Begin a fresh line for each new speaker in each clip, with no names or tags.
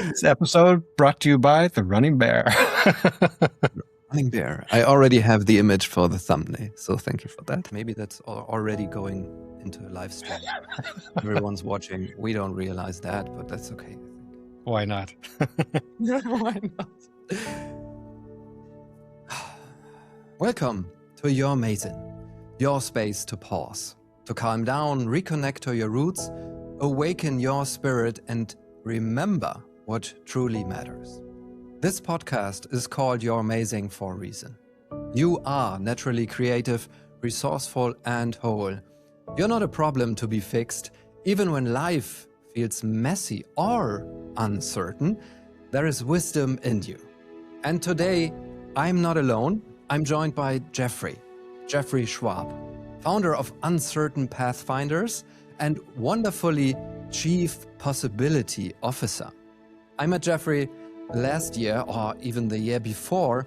This episode brought to you by the Running Bear.
Running bear. I already have the image for the thumbnail, so thank you for that. Maybe that's already going into a live stream. Everyone's watching. We don't realize that, but that's okay.
Why not?
Why not? Welcome to JORMAZIN, your space to pause, to calm down, reconnect to your roots, awaken your spirit, and remember what truly matters. This podcast is called JORMAZIN for a reason. You are naturally creative, resourceful, and whole. You're not a problem to be fixed. Even when life feels messy or uncertain, there is wisdom in you. And today, I'm not alone. I'm joined by Jeffrey Schwab, founder of Uncertain Pathfinders and wonderfully Chief Possibility Officer. I met Jeffrey last year, or even the year before,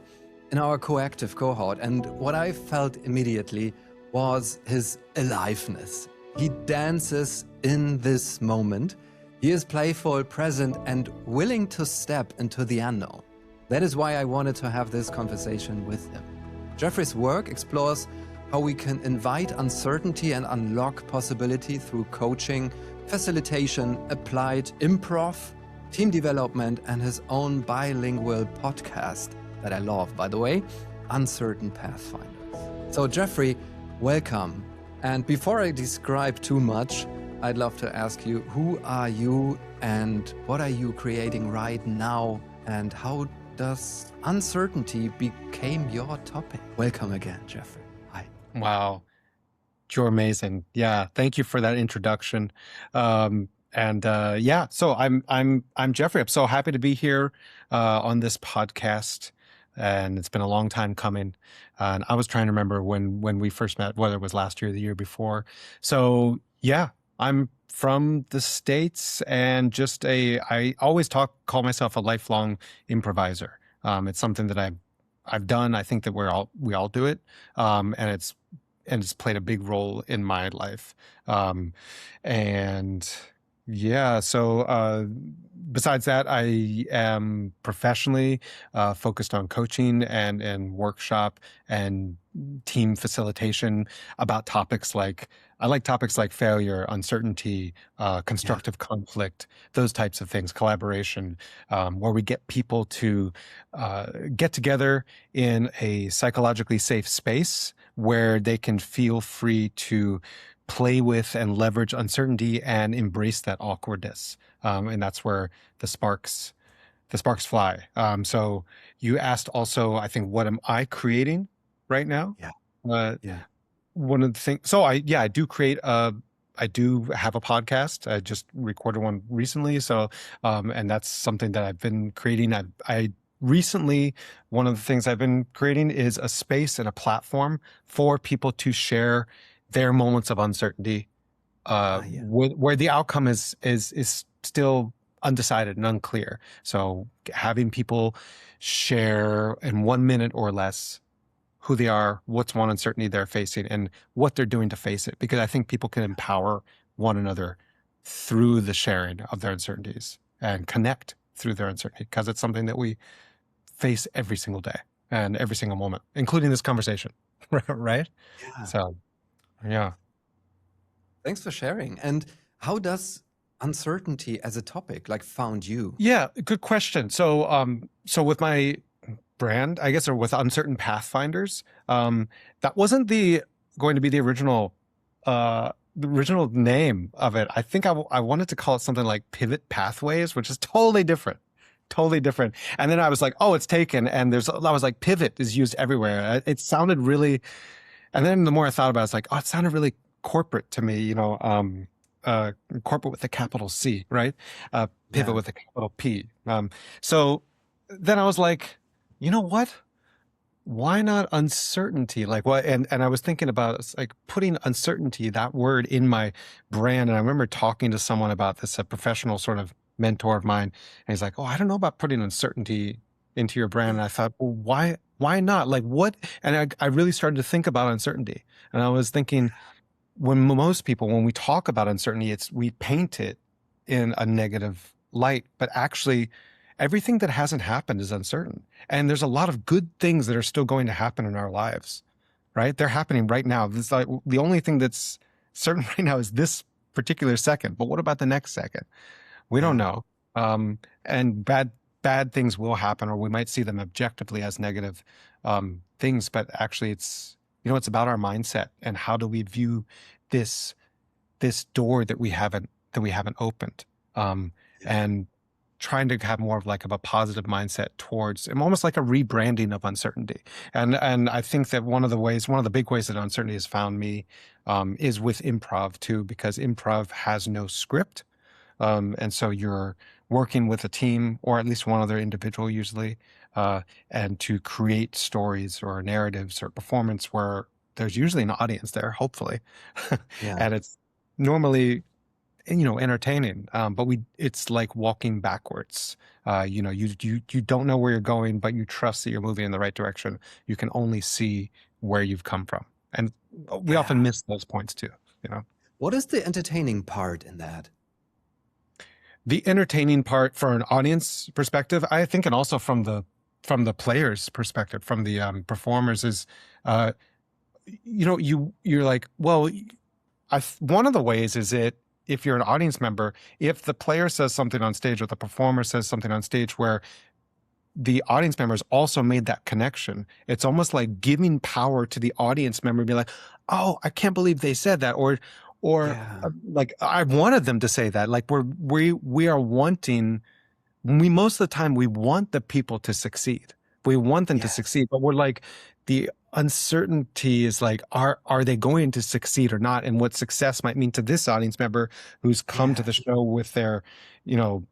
in our coactive cohort, and what I felt immediately was his aliveness. He dances in this moment. He is playful, present, and willing to step into the unknown. That is why I wanted to have this conversation with him. Jeffrey's work explores how we can invite uncertainty and unlock possibility through coaching, facilitation, applied improv, team development, and his own bilingual podcast that I love, by the way, Uncertain Pathfinders. So Jeffrey, welcome. And before I describe too much, I'd love to ask you, who are you and what are you creating right now, and how does uncertainty became your topic? Welcome again, Jeffrey. Hi.
Wow. JORMAZIN. Yeah. Thank you for that introduction. So I'm Jeffrey. I'm so happy to be here on this podcast, and it's been a long time coming. And I was trying to remember when we first met, whether it was last year or the year before. So yeah, I'm from the States, and I always call myself a lifelong improviser. It's something that I've done. I think that we all do it, and it's played a big role in my life. Besides that, I am professionally focused on coaching and workshop and team facilitation about topics like failure, uncertainty, constructive conflict, those types of things, collaboration, where we get people to get together in a psychologically safe space where they can feel free to play with and leverage uncertainty and embrace that awkwardness. And that's where the sparks fly. So you asked also, I think, what am I creating right now?
Yeah.
One of the things, so I do I do have a podcast. I just recorded one recently. So, and that's something that I've been creating. I recently, one of the things I've been creating is a space and a platform for people to share their moments of uncertainty, where the outcome is still undecided and unclear. So having people share in 1 minute or less who they are, what's one uncertainty they're facing, and what they're doing to face it. Because I think people can empower one another through the sharing of their uncertainties and connect through their uncertainty, because it's something that we face every single day and every single moment, including this conversation, right?
Yeah.
So, yeah.
Thanks for sharing. And how does uncertainty as a topic found you?
Yeah, good question. So with my brand, I guess, or with Uncertain Pathfinders, that wasn't going to be the original name of it. I think I wanted to call it something like Pivot Pathways, which is totally different. And then I was like, oh, it's taken. And I was like, pivot is used everywhere. It sounded really, and then the more I thought about it, it's like, oh, it sounded really corporate to me, corporate with a capital C, right? Pivot with a capital P. So then I was like, you know what? Why not uncertainty? And I was thinking about putting uncertainty, that word, in my brand. And I remember talking to someone about this, a professional sort of mentor of mine, and he's like, oh, I don't know about putting uncertainty into your brand. And I thought, well, why not? What? And I really started to think about uncertainty. And I was thinking, when we talk about uncertainty, we paint it in a negative light, but actually everything that hasn't happened is uncertain. And there's a lot of good things that are still going to happen in our lives, right? They're happening right now. This like the only thing that's certain right now is this particular second. But what about the next second? We don't
Yeah.
know. And bad things will happen, or we might see them objectively as negative things. But actually, it's about our mindset and how do we view this this door that we haven't opened,
Yeah.
and trying to have more of like of a positive mindset towards and almost like a rebranding of uncertainty. And I think that one of the big ways that uncertainty has found me is with improv too, because improv has no script. And so you're working with a team or at least one other individual usually, uh, and to create stories or narratives or performance where there's usually an audience there, hopefully.
Yeah.
And it's normally, entertaining. But it's like walking backwards. You don't know where you're going, but you trust that you're moving in the right direction. You can only see where you've come from. And we often
Yeah.
miss those points too, you know.
What is the entertaining part in that?
The entertaining part for an audience perspective, I think, and also from the players' perspective, from the performers, is uh, you're like, well, one of the ways is if you're an audience member, if the player says something on stage or the performer says something on stage where the audience members also made that connection, it's almost like giving power to the audience member, be like, oh, I can't believe they said that, or
Yeah.
like I wanted them to say that. Like we are wanting, we most of the time we want the people to succeed. We want them to
Yes.
succeed, but we're like, the uncertainty is like, are they going to succeed or not? And what success might mean to this audience member who's come to
Yeah.
the show with you know,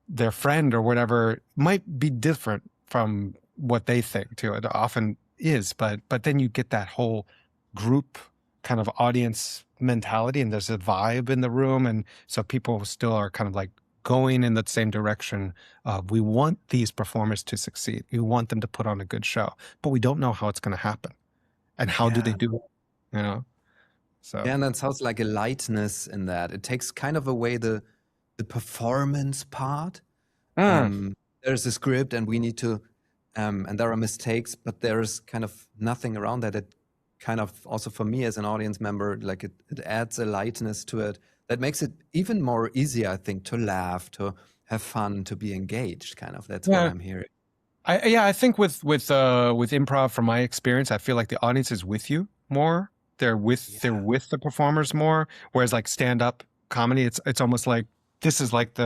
their friend or whatever might be different from what they think too. It often is, but then you get that whole group kind of audience mentality, and there's a vibe in the room, and so people still are kind of like going in the same direction. We want these performers to succeed. We want them to put on a good show, but we don't know how it's going to happen and how do they
Yeah.
do it, you know? So,
Yeah, and that sounds like a lightness in that. It takes kind of away the performance part.
mm,
There's a script and we need to and there are mistakes, but there's kind of nothing around that. It kind of also for me as an audience member, like it adds a lightness to it that makes it even more easier, I think, to laugh, to have fun, to be engaged, kind of. That's what
yeah,
I'm hearing.
I think with improv, from my experience, I feel like the audience is with you more. They're
Yeah.
with the performers more. Whereas like stand up comedy, it's almost like this is like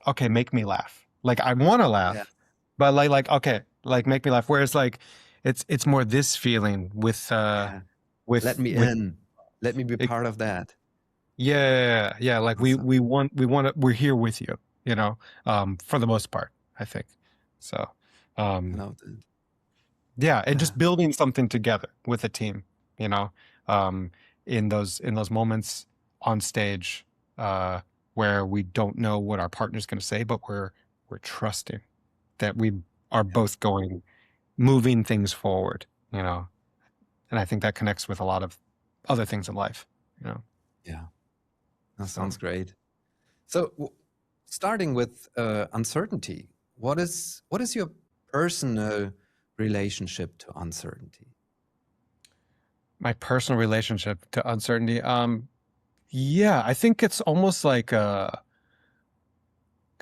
okay, make me laugh. Like I want to
Yeah.
laugh, but okay, like make me laugh. Whereas like it's more this feeling
Yeah. Let
with
me
with
in. Let me be
it,
part of that.
yeah. Like
Awesome.
we're here with you, for the most part, I think. So,
I
um,
love that.
yeah, and
Yeah.
just building something together with a team, you know, um, in those moments on stage, where we don't know what our partner's going to say, but we're trusting that we are
Yeah.
both moving things forward, you know. And I think that connects with a lot of other things in life, you know.
Yeah. That
So,
sounds great. So, starting with uncertainty, what is your personal relationship to uncertainty?
my personal relationship to uncertainty, yeah, I think it's almost like because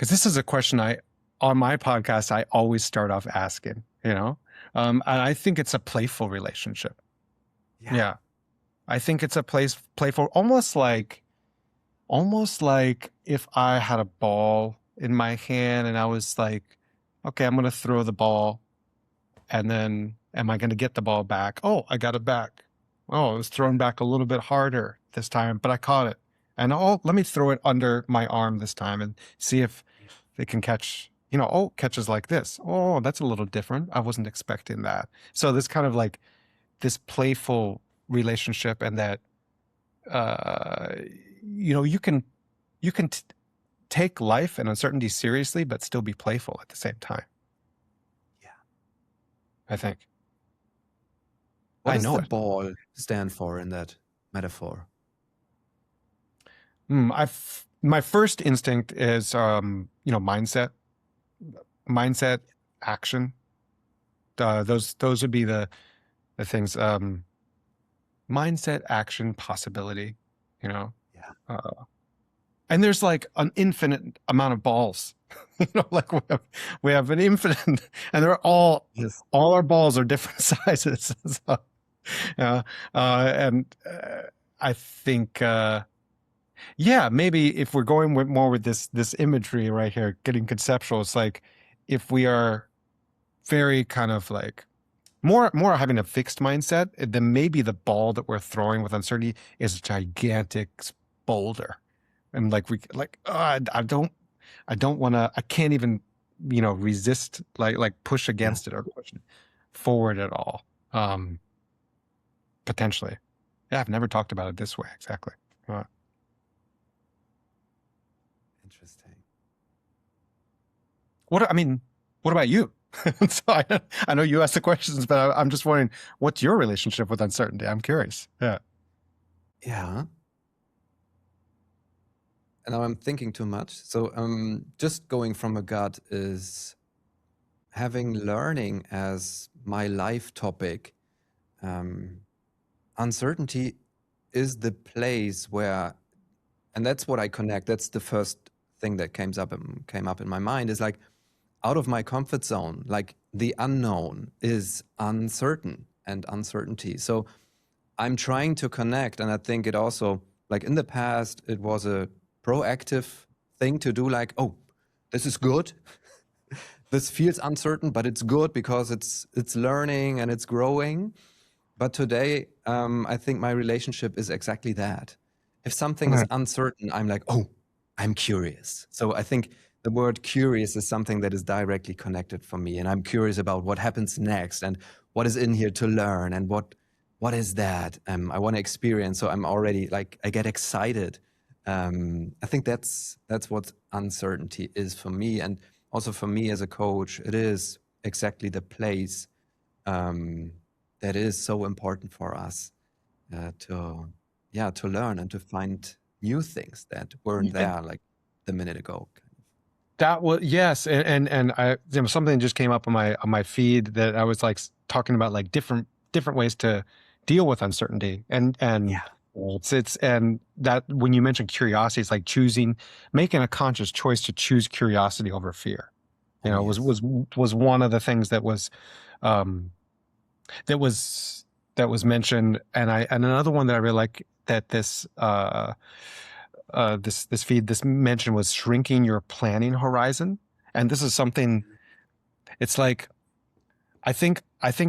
this is a question on my podcast, I always start off asking, and I think it's a playful relationship.
Yeah.
Yeah. I think it's a playful, almost like if I had a ball in my hand and I was like, okay, I'm going to throw the ball, and then am I going to get the ball back? Oh, I got it back. Oh, it was thrown back a little bit harder this time, but I caught it. And oh, let me throw it under my arm this time and see if they can catch, catches like this. Oh, that's a little different. I wasn't expecting that. So this kind of like this playful relationship, and that uh you can take life and uncertainty seriously but still be playful at the same time,
Yeah.
I think.
What
I
does
know
the
it.
ball stand for in that metaphor?
I've my first instinct is, mindset, action. Those would be the things. Mindset, action, possibility. You know,
Yeah.
uh, and there's like an infinite amount of balls. Like we have an infinite, and they're
Yes.
all our balls are different sizes. So, yeah, and I think. Yeah, maybe if we're going more with this imagery right here, getting conceptual, it's like if we are very kind of like more having a fixed mindset, then maybe the ball that we're throwing with uncertainty is a gigantic boulder, and like I don't want to, I can't even resist like push
Yeah.
against it or push it forward at all. Um, Potentially, yeah, I've never talked about it this way exactly.
Interesting.
What about you? So I know you asked the questions, but I'm just wondering, what's your relationship with uncertainty? I'm curious. Yeah.
Yeah. And now I'm thinking too much. So just going from a gut is having learning as my life topic. Uncertainty is the place where, and that's what I connect. That's the first thing that came up in my mind, is like, out of my comfort zone, like the unknown is uncertain and uncertainty. So I'm trying to connect. And I think it also, like in the past, it was a proactive thing to do, like, oh, this is good. This feels uncertain, but it's good because it's learning and it's growing. But today, I think my relationship is exactly that. If something is
Right.
uncertain, I'm like, oh, I'm curious. So I think the word curious is something that is directly connected for me. And I'm curious about what happens next and what is in here to learn and what is that I want to experience. So I'm already like, I get excited. I think that's what uncertainty is for me. And also for me as a coach, it is exactly the place that is so important for us to learn and to find new things that weren't
And
there like the minute ago.
that was, yes, and something just came up on my feed that I was like talking about, like different ways to deal with uncertainty, and
Yeah,
it's and that when you mentioned curiosity, it's like making a conscious choice to choose curiosity over fear.
oh
Was
yes,
one of the things that was um that was mentioned, and another one that I really like, that this feed, this mention, was shrinking your planning horizon. And this is something, it's like, I think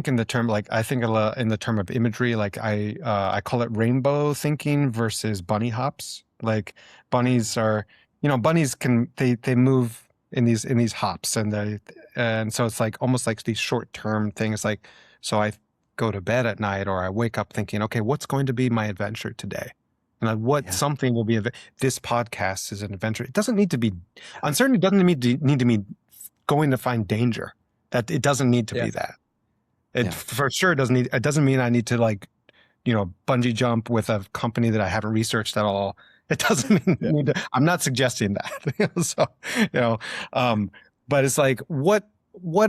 in the term, like, in the term of imagery, like I call it rainbow thinking versus bunny hops. Like bunnies are, bunnies they move in these hops, and so it's like almost like these short-term things. Like, so I go to bed at night, or I wake up thinking, okay, what's going to be my adventure today? And what
yeah,
something will be, this podcast is an adventure. It doesn't need to be, uncertainty doesn't need to be going to find danger. That it doesn't need to
yeah,
be that. It
yeah,
for sure doesn't need. It doesn't mean I need to, like, bungee jump with a company that I haven't researched at all. It doesn't mean
yeah,
need to. I'm not suggesting that. So, you know, um, but it's like, what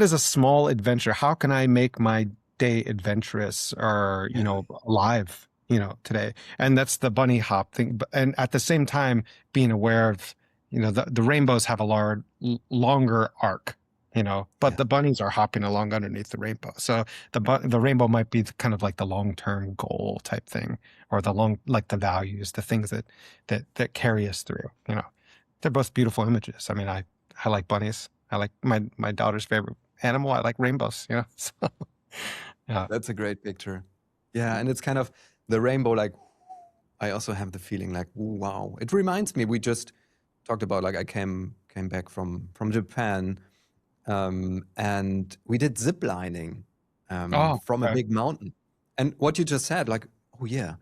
is a small adventure? How can I make my day adventurous, or
yeah,
alive? Today, and that's the bunny hop thing. And at the same time, being aware of, the rainbows have a longer arc. But
yeah,
the bunnies are hopping along underneath the rainbow. So the rainbow might be kind of like the long-term goal type thing, or like the values, the things that carry us through. They're both beautiful images. I mean, I like bunnies. I like my daughter's favorite animal. I like rainbows. So, yeah.
That's a great picture. Yeah, and it's kind of the rainbow. Like I also have the feeling like, wow. It reminds me. We just talked about, like, I came back from Japan, and we did zip lining
Oh,
from a
okay.
big mountain. And what you just said, like, oh yeah,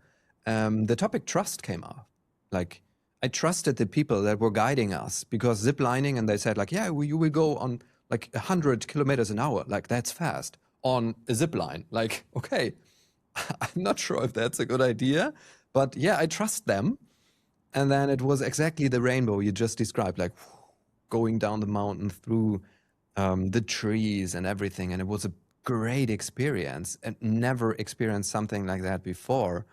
the topic trust came up. Like, I trusted the people that were guiding us, because zip lining, and they said, like, yeah, you will go on like 100 kilometers an hour. Like, that's fast on a zip line. Like, okay, I'm not sure if that's a good idea, but yeah, I trust them. And then it was exactly the rainbow you just described, like going down the mountain through the trees and everything. And it was a great experience, and never experienced something like that before.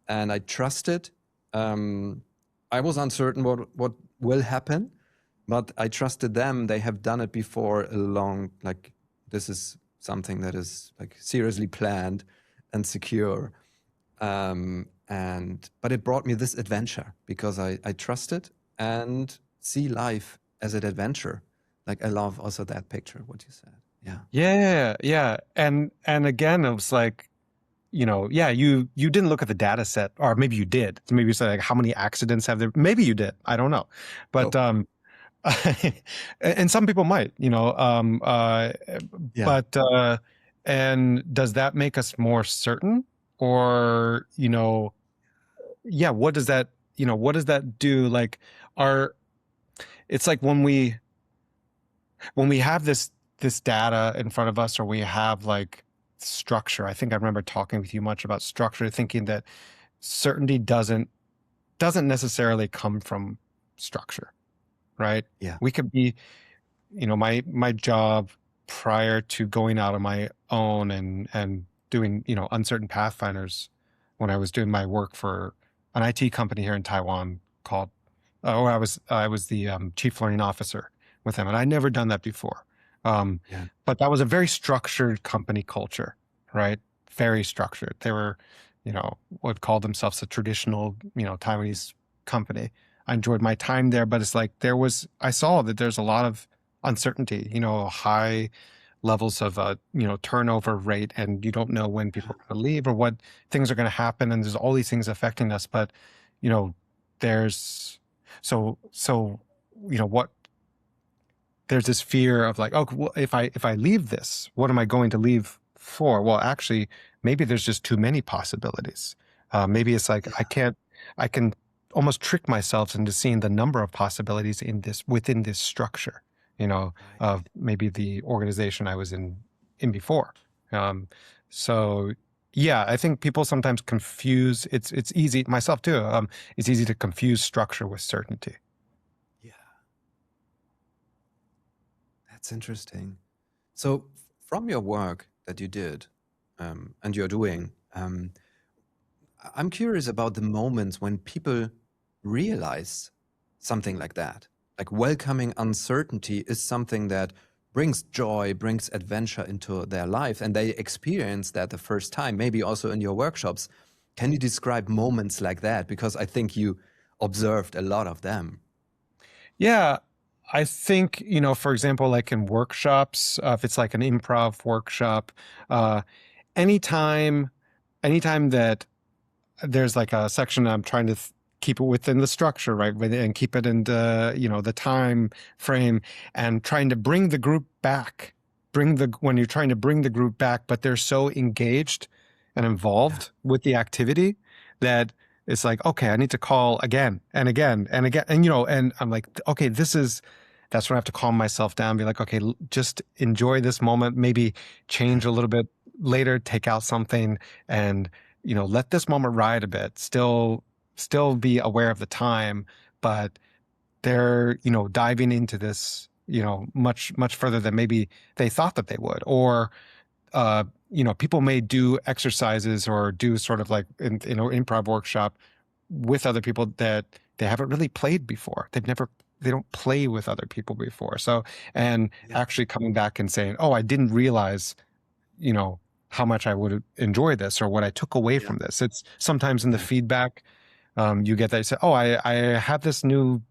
And I trusted. I was uncertain what will happen, but I trusted them. They have done it before along, like, this is something that is like seriously planned and secure. But it brought me this adventure because I trusted and see life as an adventure. Like, I love also that picture, what you said. Yeah.
Yeah, yeah. And again, it was like, yeah, you didn't look at the data set, or maybe you did. So maybe you said like, how many accidents have there? Maybe you did. I don't know. But
Oh,
and some people might,
yeah.
but and does that make us more certain? Or, yeah, what does that do? Like, our it's like when we have this data in front of us, or we have like structure. I think I remember talking with you much about structure, thinking that certainty doesn't necessarily come from structure, right?
Yeah.
We could be, my job prior to going out on my own and doing, Uncertain Pathfinders, when I was doing my work for an IT company here in Taiwan called, or I was the chief learning officer with them, and I'd never done that before. Um,
Yeah.
but that was a very structured company culture, right? Very structured. They were, would call themselves a traditional, Taiwanese company. I enjoyed my time there, but it's like I saw that there's a lot of uncertainty, high levels of, turnover rate, and you don't know when people are going to leave or what things are going to happen. And there's all these things affecting us. But, you know, there's, so, what, there's this fear of like, oh, well, if I leave this, what am I going to leave for? Well, actually, maybe there's just too many possibilities. Maybe it's like
Yeah.
I can almost trick myself into seeing the number of possibilities within this structure,
Right.
of maybe the organization I was in before. Um, so yeah, I think people sometimes confuse. It's easy, myself too. It's easy to confuse structure with certainty.
Yeah. That's interesting. So, from your work that you did and you're doing, I'm curious about the moments when people realize something like that. Like, welcoming uncertainty is something that brings joy, brings adventure into their life, and they experience that the first time, maybe also in your workshops. Can you describe moments like that? Because I think you observed a lot of them.
Yeah, I think, for example, like in workshops, if it's like an improv workshop, uh, anytime, anytime that there's like a section I'm trying to keep it within the structure, right, and keep it in the, the time frame, and trying to bring the group back, when you're trying to bring the group back, but they're so engaged and
Yeah.
involved with the activity that it's like, okay, I need to call again and again and again. And I'm like, okay, that's when I have to calm myself down, be like, okay, just enjoy this moment, maybe
Yeah.
change a little bit later, take out something, and, let this moment ride a bit, still be aware of the time, but they're, diving into this, much, much further than maybe they thought that they would. Or, people may do exercises or do sort of like improv workshop with other people that they haven't really played before. They don't play with other people before. So, and
Yeah.
actually coming back and saying, oh, I didn't realize, you know, how much I would enjoy this or what I took away
Yeah.
from this. It's sometimes in the
Yeah.
feedback, you get that you say, oh, I have this new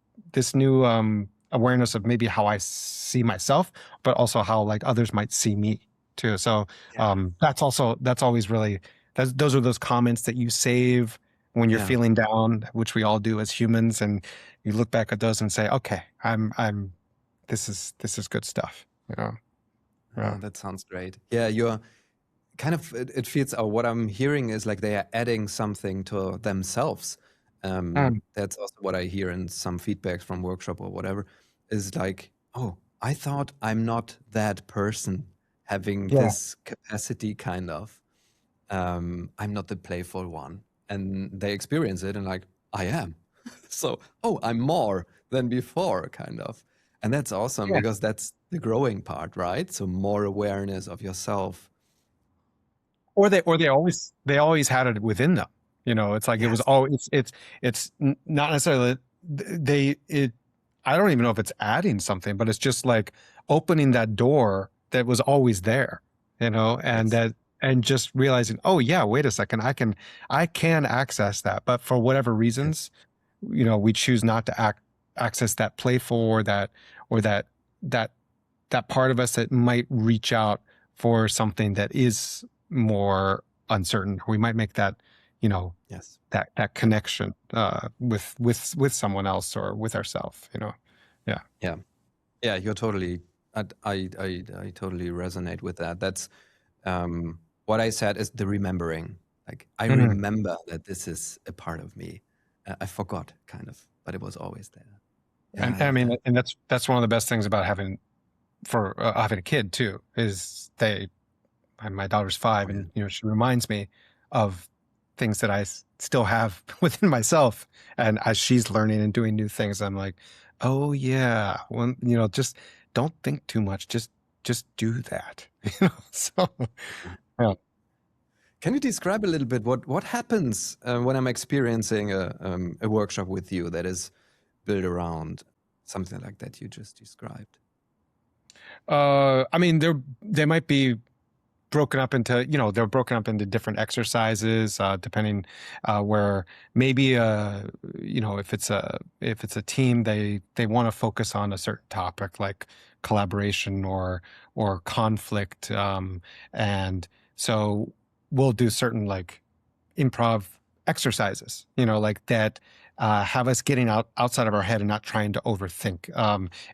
awareness of maybe how I see myself, but also how like others might see me too. So
Yeah.
that's always really, those are those comments that you save when you're
Yeah.
feeling down, which we all do as humans, and you look back at those and say, okay, I'm this is good stuff. Yeah.
That sounds great. Yeah, you're kind of, it feels, what I'm hearing is like they are adding something to themselves.
Mm,
That's also what I hear in some feedbacks from workshop or whatever, is like, oh, I thought I'm not that person having
yeah.
this capacity, kind of. I'm not the playful one. And they experience it and like, I am. So, oh, I'm more than before, kind of. And that's awesome
Yeah.
because that's the growing part, right? So more awareness of yourself.
Or they always had it within them. It's like it was
Yes.
always it's not necessarily it. I don't even know if it's adding something, but it's just like opening that door that was always there, and
Yes.
just realizing, oh yeah, wait a second, I can access that, but for whatever
Yes.
reasons, we choose not to access that playful or that that part of us that might reach out for something that is more uncertain. We might make that, you know,
Yes.
that connection with someone else or with ourselves. Yeah.
Yeah. Yeah. You're totally. I totally resonate with that. That's what I said is the remembering. Like I
Mhm.
remember that this is a part of me. I forgot, kind of, but it was always there.
And
Yeah.
I
Yeah.
mean,
Yeah.
and that's one of the best things about having a kid too, is my daughter's
Oh
5,
yeah.
and she reminds me of things that still have within myself, and as she's learning and doing new things, I'm like, oh yeah, when just don't think too much, just do that. So
Yeah.
yeah.
Can you describe a little bit what happens when I'm experiencing a workshop with you that is built around something like that you just described?
I mean, they might be broken up into they're broken up into different exercises, depending where maybe if it's a team, they want to focus on a certain topic like collaboration or conflict, and so we'll do certain like improv exercises, like that, have us getting outside of our head and not trying to overthink.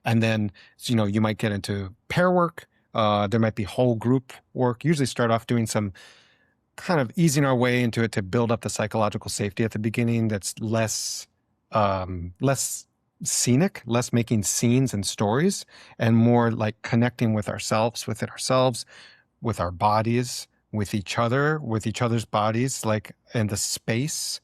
And then, you might get into pair work. There might be whole group work. Usually start off doing some kind of easing our way into it to build up the psychological safety at the beginning. That's less scenic, less making scenes and stories, and more like connecting with ourselves, within ourselves, with our bodies, with each other's bodies, like in the space.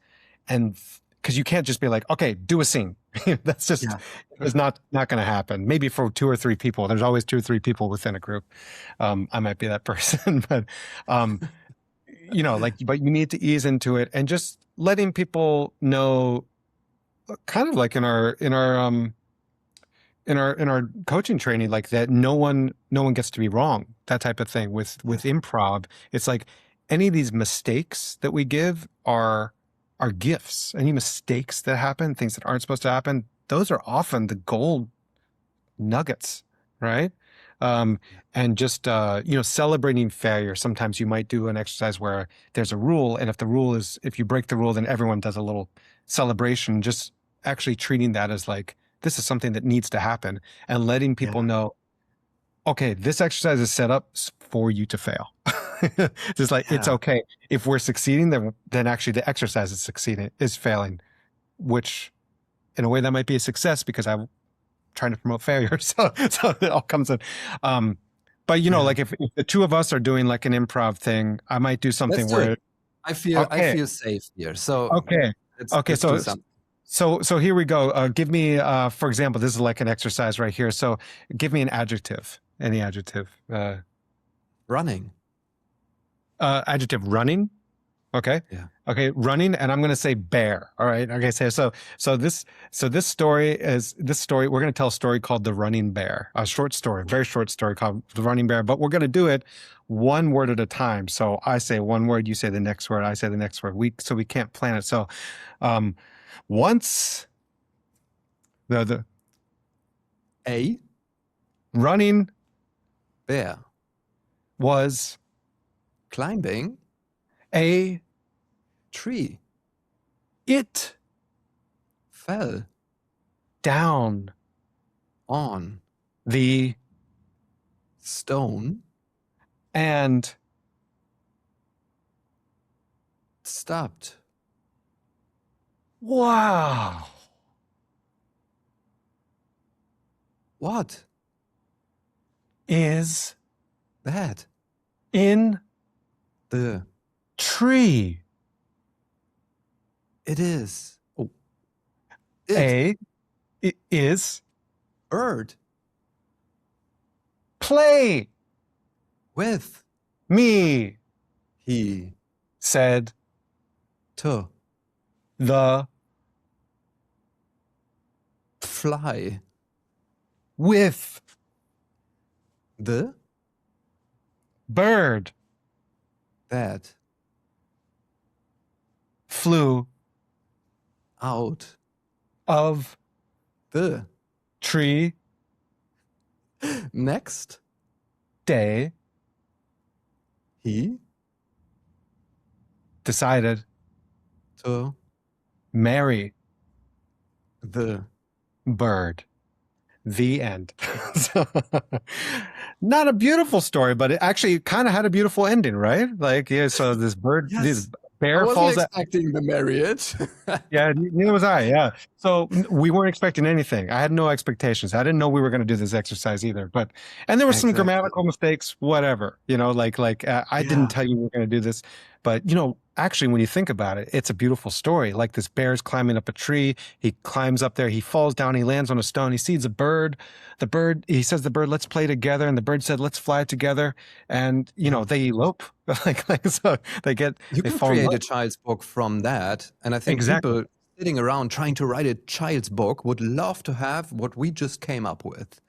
And because you can't just be like, okay, do a scene. That's just
Yeah.
is not going to happen. Maybe for 2 or 3 people. There's always 2 or 3 people within a group. I might be that person, but um, but you need to ease into it and just letting people know, kind of like in our coaching training, like that no one gets to be wrong, that type of thing. With
Yes.
improv, it's like any of these mistakes that we give are gifts. Any mistakes that happen, things that aren't supposed to happen, those are often the gold nuggets, right? um
Yeah.
and just celebrating failure. Sometimes you might do an exercise where there's a rule, and if you break the rule, then everyone does a little celebration. Just actually treating that as like, this is something that needs to happen, and letting
Yeah.
people know, okay, this exercise is set up for you to fail. Just like, it's
Yeah.
okay if we're succeeding, then actually the exercise is failing, which in a way that might be a success, because I'm trying to promote failure. So it all comes in. Um, but
Yeah.
like if the two of us are doing like an improv thing, I might do
Let's
something
do it.
where,
I
okay,
feel safe here. So
okay, okay.
let's do
So
something.
so here we go. Give me, for example, this is like an exercise right here. So give me an adjective, any adjective.
Running.
Adjective: running. Okay.
Yeah.
Okay, running, and I'm going to say bear. All right. Okay, so this story, we're going to tell a story called The Running Bear, a short story, very short story called The Running Bear, but we're going to do it one word at a time. So I say one word, you say the next word, I say the next word. We can't plan it. So um once the
A
running
bear
was
climbing
a
tree
it
fell
down
on
the
stone
and
stopped.
wow
What?
is
That
in
the
tree.
it is. Oh, It.
A is
Bird.
play.
With.
Me
He.
said
To.
the
Fly.
with
The.
bird
That.
flew
Out.
of
The.
tree
Next.
day
He.
decided
To.
marry
The.
bird. The end. So, not a beautiful story, but it actually kind of had a beautiful ending, right? Like, yeah, so this bird, this
Yes. I
bear
wasn't
falls out.
expecting the marriage.
Yeah, neither was I. Yeah. So we weren't expecting anything. I had no expectations. I didn't know we were going to do this exercise either. But and there were some
Exactly.
grammatical mistakes, whatever. I didn't
Yeah.
tell you we were going to do this. But actually, when you think about it, it's a beautiful story. Like this bear's climbing up a tree. He climbs up there. He falls down. He lands on a stone. He sees a bird. The bird. He says, "The bird, let's play together." And the bird said, "Let's fly together." And
Yeah.
they elope. So they
You can
fall in
create
love.
a child's book from that. And I think
Exactly.
people sitting around trying to write a child's book would love to have what we just came up with.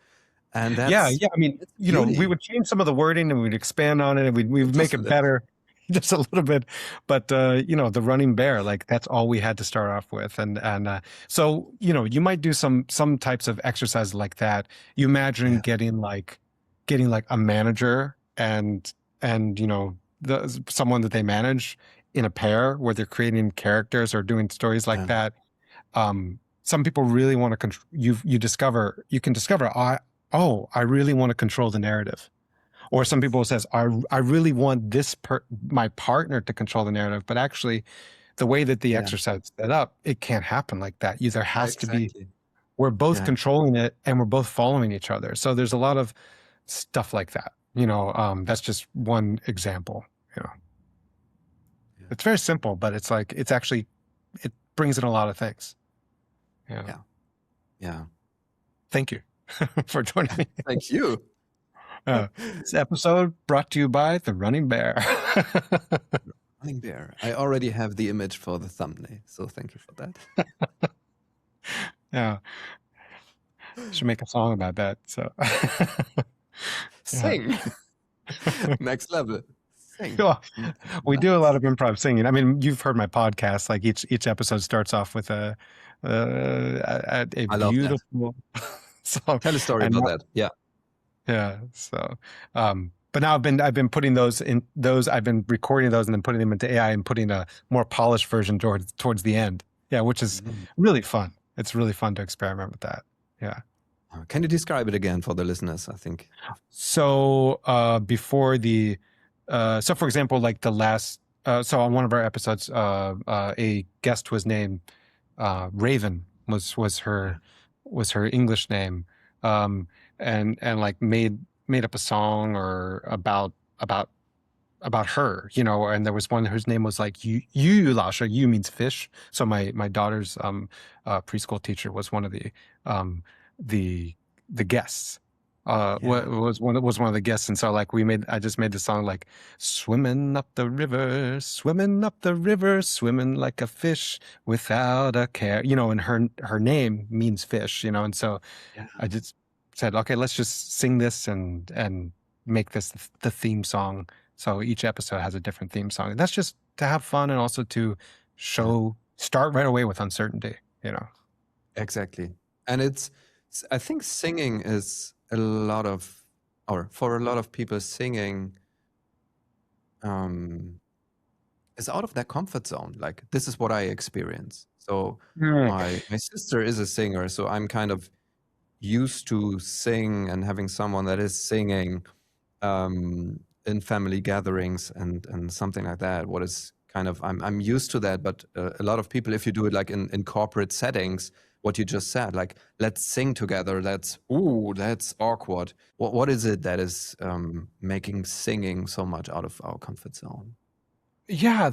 And
Yeah,
that's
I mean, we
beauty.
would change some of the wording and we'd expand on it and we'd make
Just a
it
little.
better just a little bit. But the running bear, like that's all we had to start off with. And so, you might do some types of exercises like that. You imagine
Yeah.
getting like a manager and someone that they manage in a pair where they're creating characters or doing stories like
Yeah.
that. Some people really want to control. You can discover. I really want to control the narrative. Or some people says, I really want my partner to control the narrative. But actually, the way that the
Yeah.
exercise is set up, it can't happen like that. There has to be.
Exactly.
We're both
Yeah.
controlling it, and we're both following each other. So there's a lot of stuff like that. That's just one example.
Yeah.
It's very simple, but it's like it brings in a lot of things.
Yeah. Yeah.
Thank you for joining me.
Thank you.
This episode brought to you by the Running Bear.
Running bear. I already have the image for the thumbnail, so thank you for that.
Yeah, should make a song about that. So,
Sing. Next level. Sing.
Well, we do a lot of improv singing. I mean, you've heard my podcast. Like each episode starts off with a
I love that.
beautiful song.
Tell a story
And
about that. Yeah.
Yeah. So, but now I've been putting I've been recording those and then putting them into AI and putting a more polished version towards the end. Yeah, which is really fun. It's really fun to experiment with that. Yeah.
Can you describe it again for the listeners? I think.
So before so for example, like the last, so on one of our episodes, a guest was named Raven was her English name, and like made up a song or about her, and there was one whose name was like Yu Lasha. Yu means fish. So my daughter's preschool teacher was one of the guests. Was one of the guests, and so like I just made the song like swimming up the river, swimming like a fish without a care, and her name means fish, and so I just said, okay, let's just sing this and make this the theme song. So each episode has a different theme song. And that's just to have fun and also to start right away with uncertainty,
Exactly. And I think singing is for a lot of people, singing is out of their comfort zone. Like, this is what I experience. So my sister is a singer, so I'm kind of used to sing and having someone that is singing in family gatherings and something like that. What is kind of, I'm used to that, but a lot of people, if you do it like in corporate settings, what you just said, like, let's sing together, that's awkward. What is it that is making singing so much out of our comfort zone?
Yeah,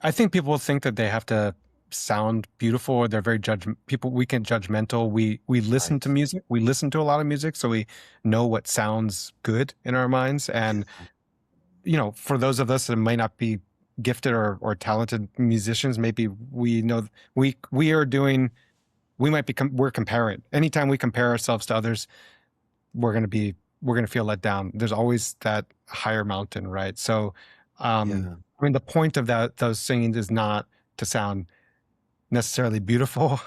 I think people think that they have to sound beautiful, or they're very people, we can judgmental. We listen to
Right.
music. We listen to a lot of music, so we know what sounds good in our minds. And for those of us that might not be gifted or talented musicians, maybe we know we are doing. We might become we're comparing. Anytime we compare ourselves to others, we're going to feel let down. There's always that higher mountain, right? So,
Yeah.
I mean, the point of those singings is not to sound necessarily beautiful.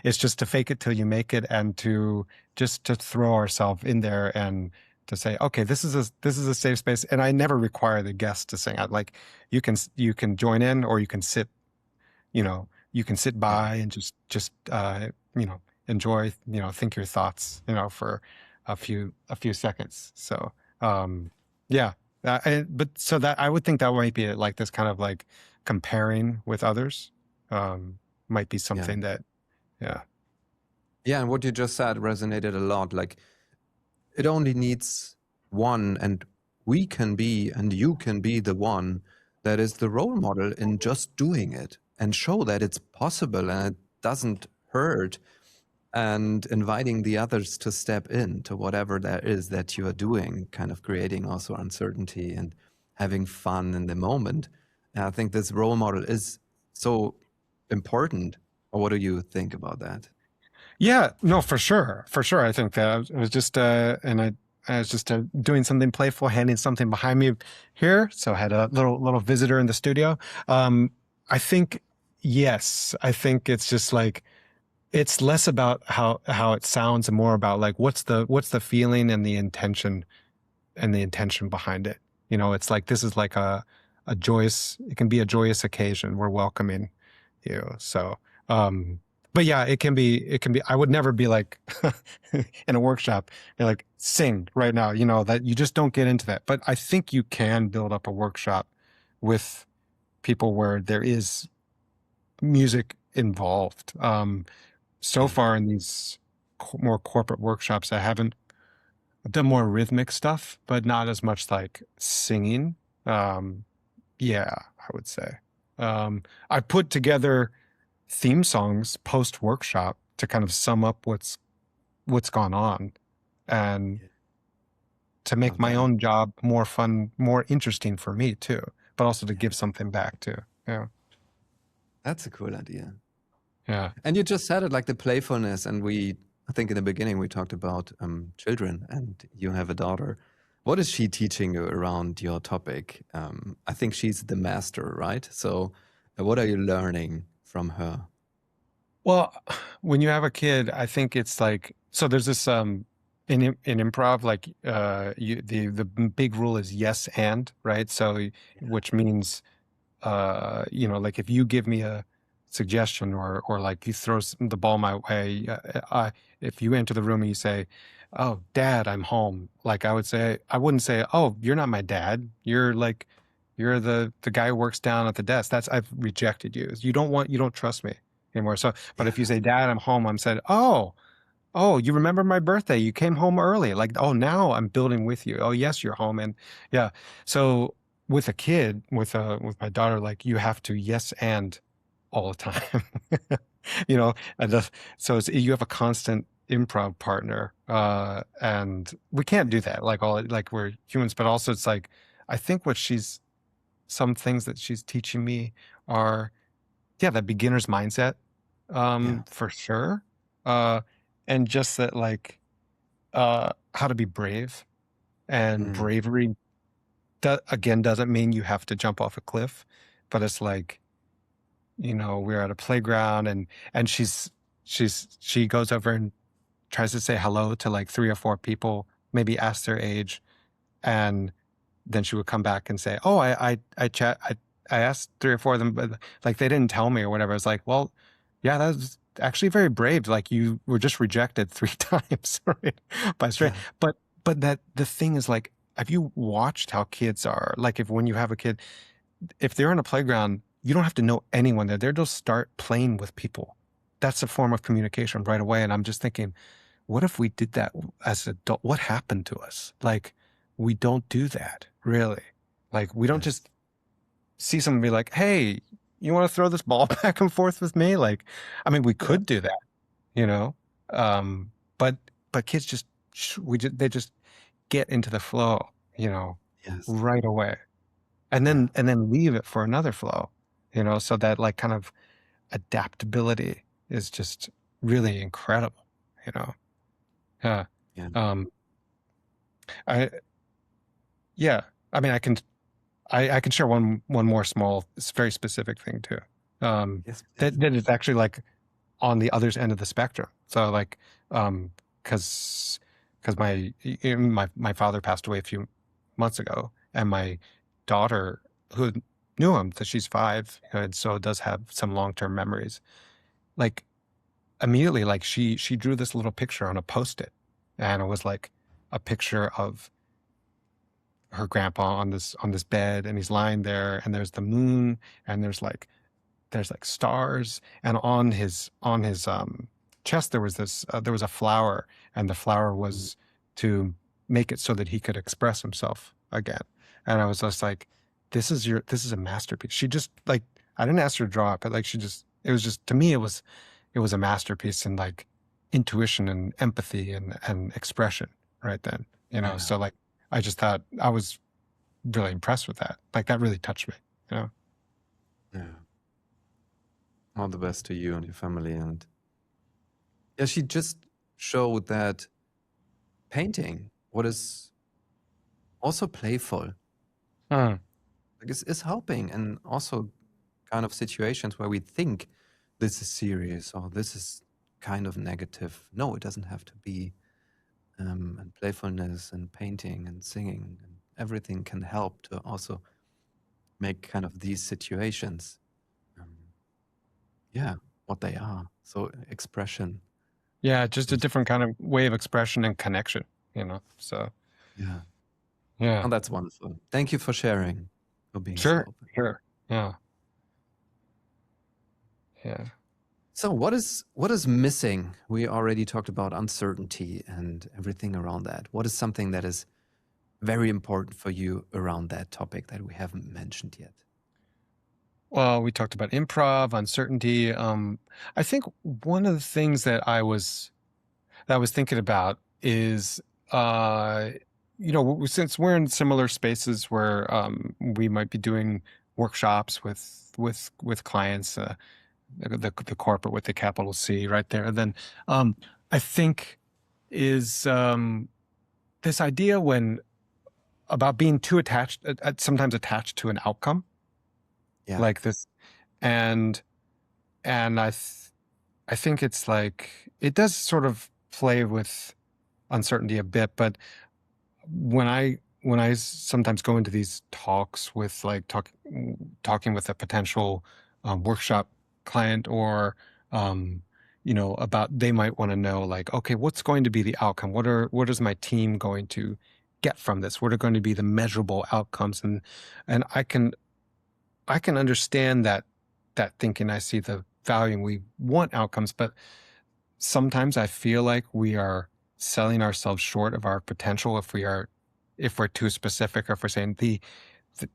It's just to fake it till you make it, and to throw ourselves in there and to say, okay, this is a safe space. And I never require the guest to sing out. Like you can join in, or you can sit
Yeah.
by and just enjoy, think your thoughts, for a few seconds. So, yeah. But so that I would think that might be like this kind of like comparing with others, might be
Yeah.
something that, yeah.
Yeah. And what you just said resonated a lot. Like, it only needs one, and we can be, and you can be the one that is the role model in just doing it and show that it's possible and it doesn't hurt, and inviting the others to step in to whatever that is that you are doing, kind of creating also uncertainty and having fun in the moment. And I think this role model is so important. Or what do you think about that?
Yeah, no, for sure. For sure. I think that I was just, and I was just doing something playful, handing something behind me here. So I had a little visitor in the studio. Um, I think, yes, I think it's just like, it's less about how it sounds and more about like, what's the feeling and the intention behind it. It's like, this is like a joyous, it can be a joyous occasion. We're welcoming you. So, but yeah, it can be, I would never be like in a workshop, be like, sing right now, that you just don't get into that. But I think you can build up a workshop with people where there is music involved. So
Yeah.
far in these more corporate workshops, I've done more rhythmic stuff, but not as much like singing. Um, yeah, I would say. I put together theme songs post workshop to kind of sum up what's gone on, and
Yeah.
to
Love
make my
that.
own job more fun, more interesting for me too, but also to
Yeah.
give something back too. Yeah.
That's a cool idea.
Yeah.
And you just said it, like the playfulness. And I think in the beginning, we talked about children, and you have a daughter. What is she teaching you around your topic? I think she's the master, right? So what are you learning from her?
Well, when you have a kid, I think it's like, so there's this in improv, like the big rule is yes and, right? So
Yeah.
which means like if you give me a suggestion, or like you throw the ball my way, if you enter the room and you say, "Oh, Dad, I'm home," like I wouldn't say, "Oh, you're not my dad. You're the guy who works down at the desk." I've rejected you. You don't trust me anymore. So, but if you
Yeah.
say, "Dad, I'm home," I'm said, "Oh, you remember my birthday? You came home early." Like, oh, now I'm building with you. Oh, yes, you're home. And yeah. So with a kid, with my daughter, like you have to yes and all the time. you know, and so you have a constant improv partner. And we can't do that like we're humans, but also it's like I think some things that she's teaching me are, yeah, that beginner's mindset,
Yeah.
for sure. Uh, and just that, like, how to be brave. And
Mm.
bravery, again, doesn't mean you have to jump off a cliff, but it's like, we're at a playground, and she goes over and tries to say hello to like three or four people, maybe ask their age, and then she would come back and say, "Oh, I asked three or four of them, but like they didn't tell me or whatever." It's like, well, yeah, that's actually very brave. Like you were just rejected three times, right? By straight.
Yeah.
But that the thing is, like, have you watched how kids are? Like, if when you have a kid, if they're in a playground, you don't have to know anyone there. They're just start playing with people. That's a form of communication right away. And I'm just thinking, what if we did that as adult? What happened to us? Like, we don't do that, really. Like, we don't
Yes.
just see someone and be like, "Hey." you want to throw this ball back and forth with me? Like, I mean, we
Yeah.
could do that, you know, um, but kids just they just get into the flow, you know,
Yes.
right away,
Yeah.
and then leave it for another flow, you know, so that like kind of adaptability is just really incredible, you know. Yeah.
Yeah.
Um, I yeah. I mean, I can share one more small, very specific thing too.
Yes, please.
That is actually like on the other end of the spectrum. So like, because my father passed away a few months ago, and my daughter who knew him, that she's 5, and so does have some long-term memories. Like immediately, like she drew this little picture on a Post-it, and it was like a picture of her grandpa on this bed, and he's lying there, and there's the moon, and there's like stars, and on his chest there was a flower, and the flower
Mm.
was to make it so that he could express himself again. And I was just like, this is a masterpiece. She just like, I didn't ask her to draw it, but like she just, it was just, to me it was a masterpiece in like intuition and empathy and expression right then, you know.
Yeah.
So like I just thought, I was really impressed with that. Like that really touched me, you know.
Yeah. All the best to you and your family. And yeah, she just showed that painting, what is also playful,
Hmm.
like is helping, and also kind of situations where we think this is serious or this is kind of negative. No, it doesn't have to be. And playfulness and painting and singing and everything can help to also make kind of these situations, um, yeah, what they are. So expression.
Yeah, just a
And
different kind of way of expression and connection, you know. So,
yeah,
yeah.
oh, that's wonderful. Thank you for sharing, for being so
Sure,
open.
sure. Yeah. Yeah.
So what is missing? We already talked about uncertainty and everything around that. What is something that is very important for you around that topic that we haven't mentioned yet?
Well, we talked about improv, uncertainty. I think one of the things that I was thinking about is, uh, you know, since we're in similar spaces where we might be doing workshops with clients, the corporate with the capital C right there, then I think is this idea when about being too attached, sometimes attached to an outcome
Yeah,
like this, and and I think it's like it does sort of play with uncertainty a bit, but when I sometimes go into these talks with like talking with a potential workshop client, or um, you know, about, they might want to know like, okay, what's going to be the outcome? What is my team going to get from this? What are going to be the measurable outcomes? And I can understand that thinking. I see the value, and we want outcomes, but sometimes I feel like we are selling ourselves short of our potential if we're too specific, or if we're saying the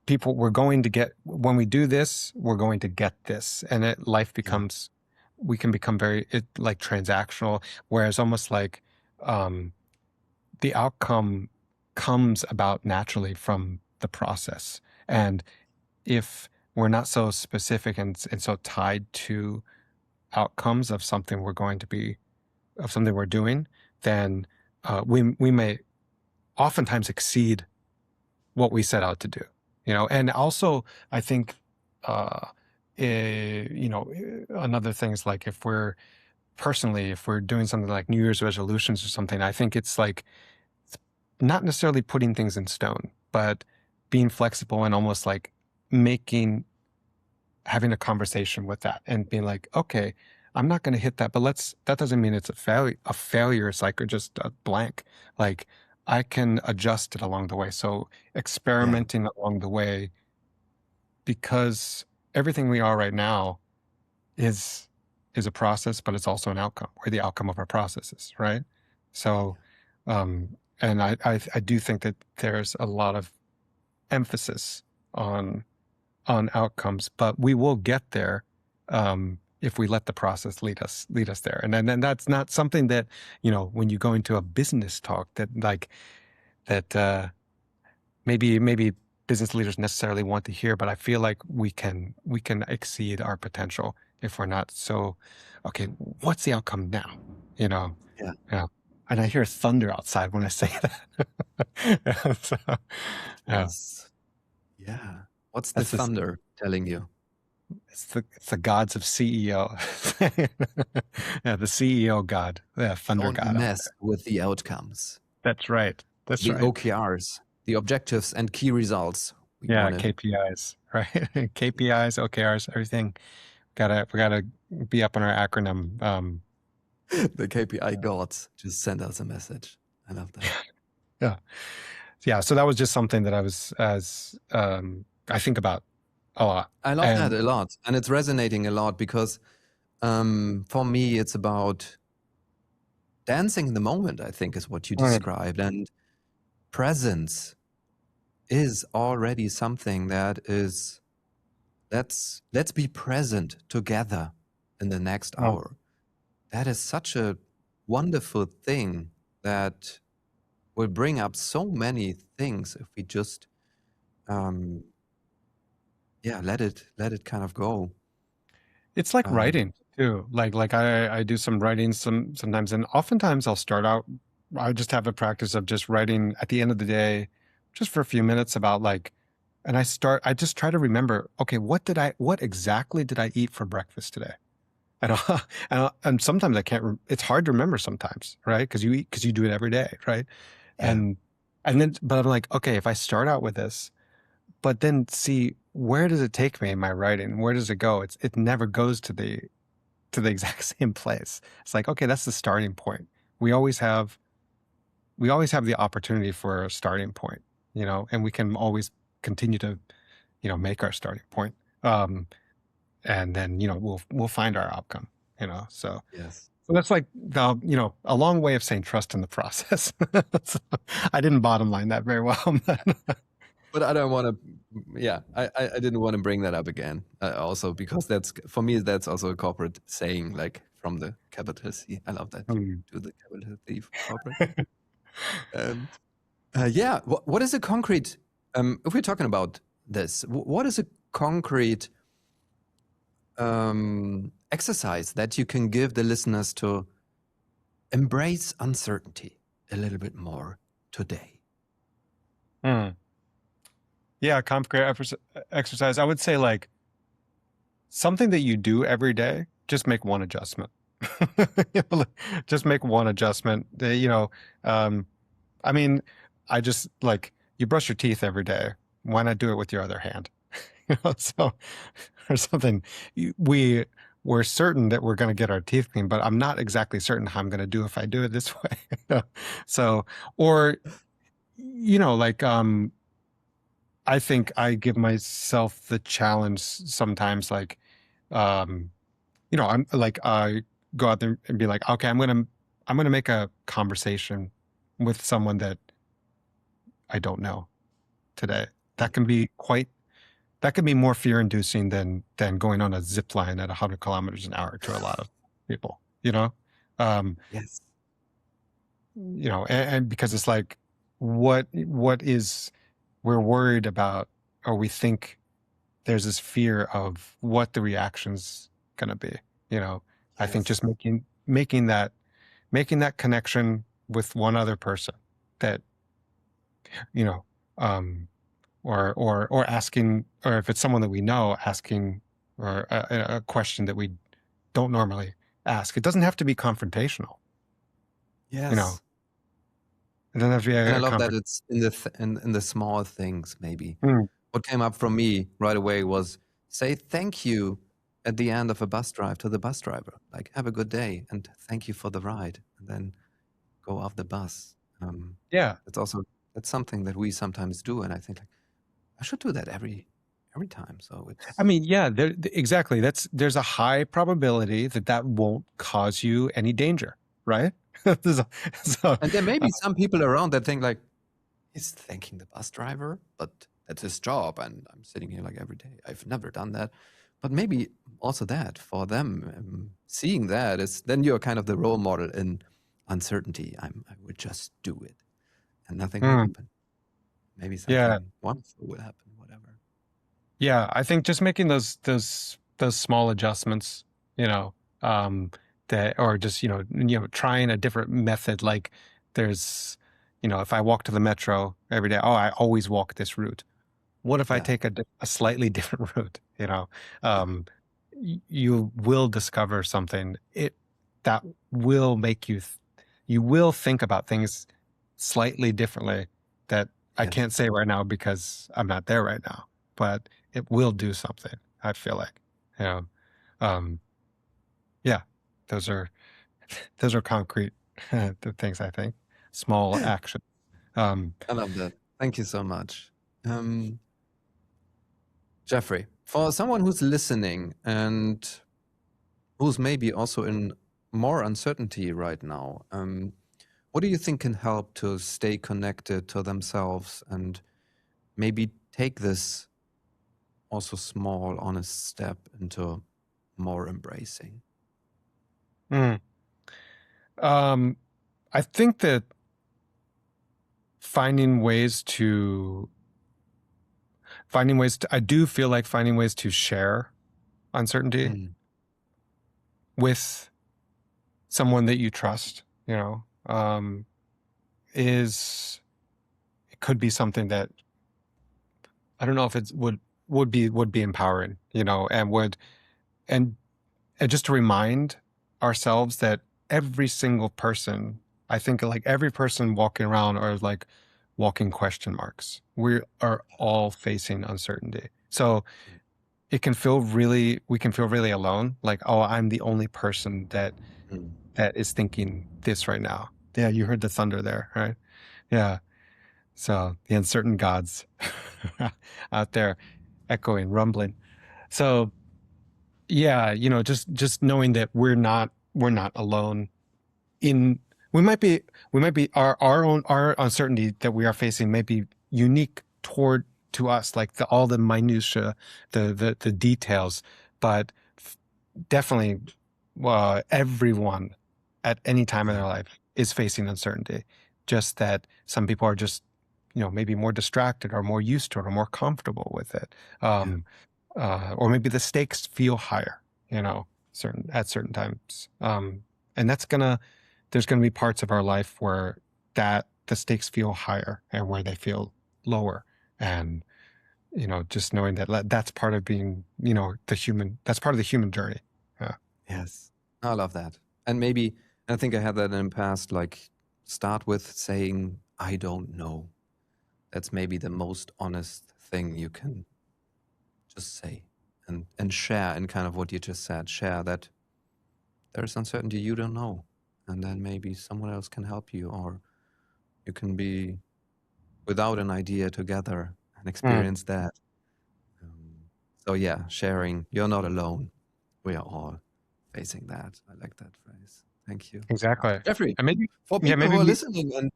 people we're going to get, when we do this, we're going to get this, and life
yeah,
becomes, we can become like transactional, whereas almost like um, the outcome comes about naturally from the process. And if we're not so specific and so tied to outcomes of something we're going to be, of something we're doing, then we may oftentimes exceed what we set out to do. You know, and also I think, uh, you know, another thing is like if we're personally, if we're doing something like New Year's resolutions or something, I think it's like not necessarily putting things in stone, but being flexible and almost like making having a conversation with that and being like, okay, I'm not going to hit that, but that doesn't mean it's a failure. It's like, or just a blank. Like I can adjust it along the way. So
yeah,
experimenting along the way, because everything we are right now is, is a process, but it's also an outcome. We're the outcome of our processes. Right. So, and I do think that there's a lot of emphasis on on outcomes, but we will get there if we let the process lead us there. And then that's not something that, when you go into a business talk that maybe business leaders necessarily want to hear, but I feel like we can exceed our potential if we're not so, okay, what's the outcome now?
Yeah.
Yeah. And I hear thunder outside when I say that. So, yeah,
Yes. Yeah. What's the
that's just,
thunder telling you?
it's the gods of CEO. Yeah, the CEO god, the thunder
Don't
god out
mess
there.
with the outcomes,
That's right. That's
the
right.
OKRs, the objectives and key results. We
Yeah,
want to
KPIs, right? KPIs, OKRs, everything. We gotta be up on our acronym.
the KPI gods just send us a message. I love that.
Yeah, yeah. So that was just something that I think about a lot.
I love that
And
a lot. And it's resonating a lot because for me, it's about dancing in the moment, I think is what you
Right.
described. And presence is already something that is, let's be present together in the next
Oh,
hour. That is such a wonderful thing that will bring up so many things if we just let it kind of go.
it's like
Um,
writing too. Like I do some writing sometimes, and oftentimes I'll start out. I just have a practice of just writing at the end of the day, just for a few minutes about and I just try to remember, okay, what exactly did I eat for breakfast today? And and sometimes I can't. It's hard to remember sometimes, right? Because you do it every day, right?
yeah.
And then, but I'm like, okay, if I start out with this, but then see where does it take me in my writing? Where does it go? It never goes to the exact same place. It's like, okay, that's the starting point. We always have the opportunity for a starting point, and we can always continue to, make our starting point. And then, we'll find our outcome, so
Yes.
that's like a long way of saying trust in the process. So, I didn't bottom line that very well.
But I don't want to. Yeah, I didn't want to bring that up again. Also, because that's for me, that's also a corporate saying, like from the capital C. I love that you
Hmm.
do the capital C for corporate. And what is a concrete? If we're talking about this, what is a concrete exercise that you can give the listeners to embrace uncertainty a little bit more today?
Hmm. Yeah, concrete exercise. I would say like something that you do every day, just make one adjustment. Just make one adjustment. I mean, I just like you brush your teeth every day. Why not do it with your other hand? So or something. We're certain that we're going to get our teeth clean, but I'm not exactly certain how I'm going to do if I do it this way. So, or like I think I give myself the challenge sometimes, like um, I'm like I go out there and be like, okay, I'm gonna make a conversation with someone that I don't know today. That can be more fear-inducing than going on a zip line at 100 kilometers an hour to a lot of people, um,
Yes.
and because it's like, what is we're worried about, or we think there's this fear of what the reaction's gonna be. I think
Yes.
just making that connection with one other person that you know um or asking, or if it's someone that we know, asking or a question that we don't normally ask. It doesn't have to be confrontational. you know
Yes.
it doesn't have to be
And I
a
love that
confront.
it's in the in the small things. Maybe
Mm,
what came up from me right away was say thank you at the end of a bus drive to the bus driver. Like have a good day and thank you for the ride, and then go off the bus.
yeah,
That's something that we sometimes do, and I think like I should do that every time. So
I
it's
mean, yeah, exactly. There's a high probability that won't cause you any danger, right? so, so,
and there may be some people around that think like he's thanking the bus driver, but at this job, and I'm sitting here like every day. I've never done that. But maybe also that for them, seeing that is then you're kind of the role model in uncertainty. I would just do it and nothing will
Mm,
happen. Maybe
yeah.
something wonderful will happen, whatever.
Yeah. I think just making those small adjustments, you know, that, or just, trying a different method. Like there's, if I walk to the metro every day, oh, I always walk this route. What if I
Yeah.
take a slightly different route? Um, you will discover something that will make you will think about things slightly differently that I
Yes.
can't say right now because I'm not there right now, but it will do something. I feel like, you know, um, yeah, those are concrete the things I think, small action. Um,
I love that. Thank you so much. Jeffrey, for someone who's listening and who's maybe also in more uncertainty right now, what do you think can help to stay connected to themselves and maybe take this also small, honest step into more embracing?
mm, um, I think that I do feel like finding ways to share uncertainty
Mm,
with someone that you trust, is it could be something that I don't know if it would be empowering, and just to remind ourselves that every single person, I think like every person walking around are like walking question marks. We are all facing uncertainty. So we can feel really alone. Like, oh, I'm the only person
mm,
that is thinking this right now. Yeah, you heard the thunder there, right? Yeah. So the uncertain gods out there echoing, rumbling. So yeah, just knowing that we're not alone in we might be our uncertainty that we are facing may be unique to us, like all the minutia, the details, but definitely everyone at any time in
yeah,
their life is facing uncertainty. Just that some people are just maybe more distracted or more used to it or more comfortable with it,
yeah,
or maybe the stakes feel higher, at certain times. And there's gonna be parts of our life where that the stakes feel higher and where they feel lower. And, just knowing that that's part of being, that's part of the human journey. Yeah.
yes. I love that. And maybe, I think I had that in the past, like start with saying, I don't know. That's maybe the most honest thing you can just say and share in kind of what you just said. Share that there's uncertainty you don't know. And then maybe someone else can help you, or you can be without an idea together and
Mm,
experience that. Um, so yeah, sharing, you're not alone. We are all facing that. I like that phrase. Thank you.
exactly.
Jeffrey,
And maybe,
for
yeah,
people
maybe
who are listening and,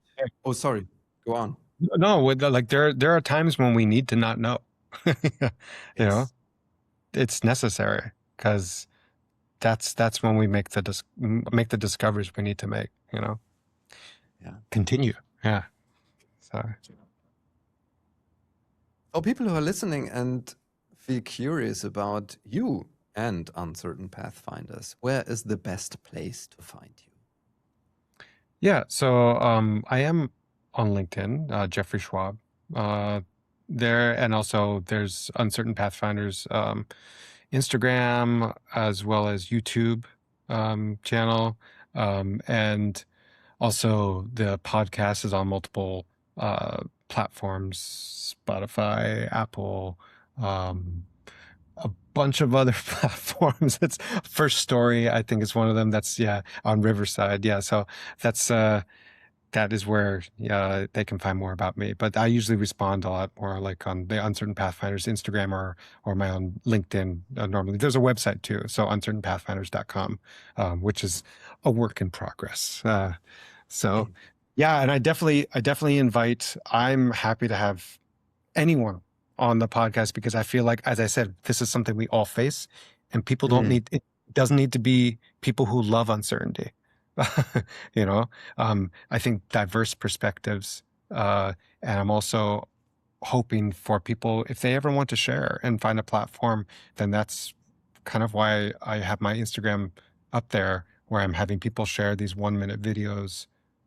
oh, sorry, go on.
no, like there are times when we need to not know, you know,
Yes.
it's necessary because that's when we make the discoveries we need to make,
Yeah.
continue. Yeah. So,
For people who are listening and feel curious about you and Uncertain Pathfinders, where is the best place to find you?
yeah. So, I am on LinkedIn, Jeffrey Schwab, uh, there. And also there's Uncertain Pathfinders, Instagram as well as YouTube, channel. And also the podcast is on multiple, platforms, Spotify, Apple, um, a bunch of other platforms. It's First Story, I think, is one of them. That's, yeah, on Riverside. Yeah. So that's, that is where they can find more about me. But I usually respond a lot more like on the Uncertain Pathfinders Instagram or my own LinkedIn. Normally, there's a website too, so uncertainpathfinders.com, which is a work in progress. So yeah, and I definitely invite. I'm happy to have anyone on the podcast because I feel like, as I said, this is something we all face, and people don't
Mm,
need it. Doesn't need to be people who love uncertainty. You know, I think diverse perspectives, and I'm also hoping for people, if they ever want to share and find a platform, then that's kind of why I have my Instagram up there, where I'm having people share these 1 minute videos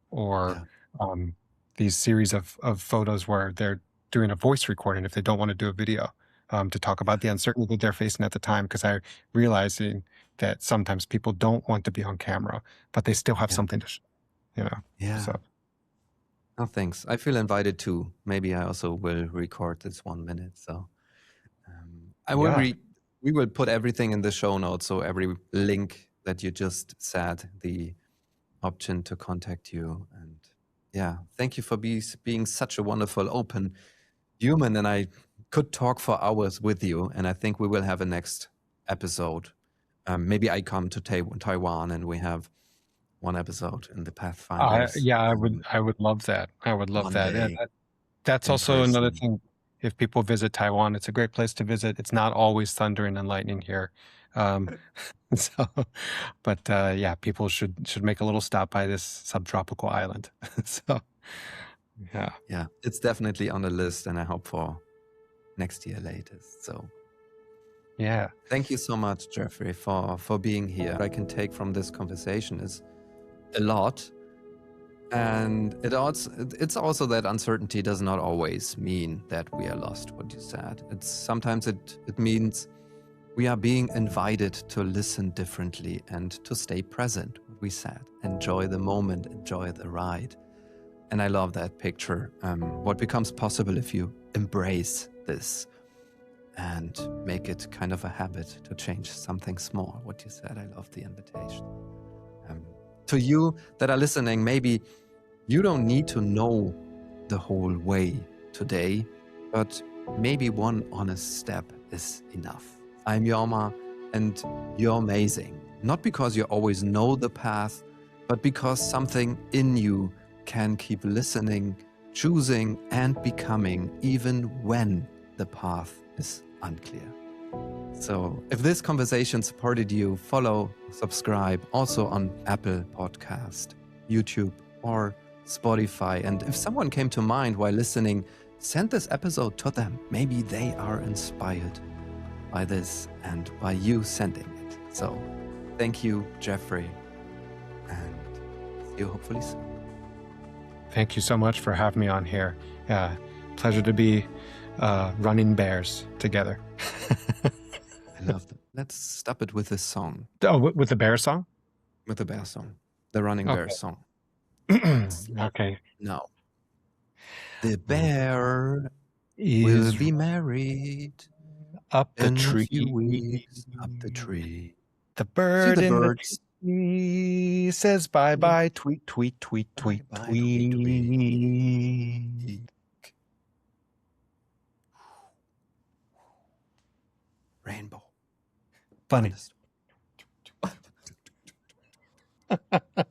or
yeah,
um, these series of photos where they're doing a voice recording if they don't want to do a video, to talk
yeah,
about the uncertainty that they're facing at the time. Because I realizing that sometimes people don't want to be on camera, but they still have
yeah,
something to, you know.
yeah.
So
Oh, thanks. I feel invited too. Maybe I also will record this 1 minute. So I will
yeah,
we will put everything in the show notes. So every link that you just said, the option to contact you. And yeah, thank you for being such a wonderful, open human. And I could talk for hours with you. And I think we will have a next episode. Maybe I come to Taiwan and we have one episode in the Pathfinders
yeah, I would love that. I would love
one
that. Yeah,
day
that's
in
also another
person.
thing. If people visit Taiwan, it's a great place to visit. It's not always thundering and lightning here. Um, so, but yeah, people should make a little stop by this subtropical island. So, yeah,
Yeah, it's definitely on the list, and I hope for next year latest. So
yeah,
thank you so much, Jeffrey, for being here. What I can take from this conversation is a lot. And it's also that uncertainty does not always mean that we are lost, what you said. Sometimes it means we are being invited to listen differently and to stay present, what we said. Enjoy the moment, enjoy the ride. And I love that picture. What becomes possible if you embrace this and make it kind of a habit to change something small, what you said. I love the invitation. To you that are listening, maybe you don't need to know the whole way today, but maybe one honest step is enough. I'm Yorma, and you're amazing. Not because you always know the path, but because something in you can keep listening, choosing, and becoming even when the path is unclear. So, if this conversation supported you, follow, subscribe also on Apple Podcast, YouTube, or Spotify. And if someone came to mind while listening, send this episode to them. Maybe they are inspired by this and by you sending it. So, thank you, Jeffrey, and see you hopefully soon.
thank you so much for having me on here. Yeah, pleasure to be running bears together.
I love that. Let's stop it with this song,
Oh, with the bear song.
with the bear song, the Running Bear song.
Okay.
Now, the bear will
Is
be married
up the
in a
tree.
few weeks up the tree.
The
See
bird
the
in the
birds.
tree says bye bye, tweet, tweet, tweet, tweet,
Bye, tweet,
tweet.
tweet. Rainbow.
Funny.
Thunderstorm.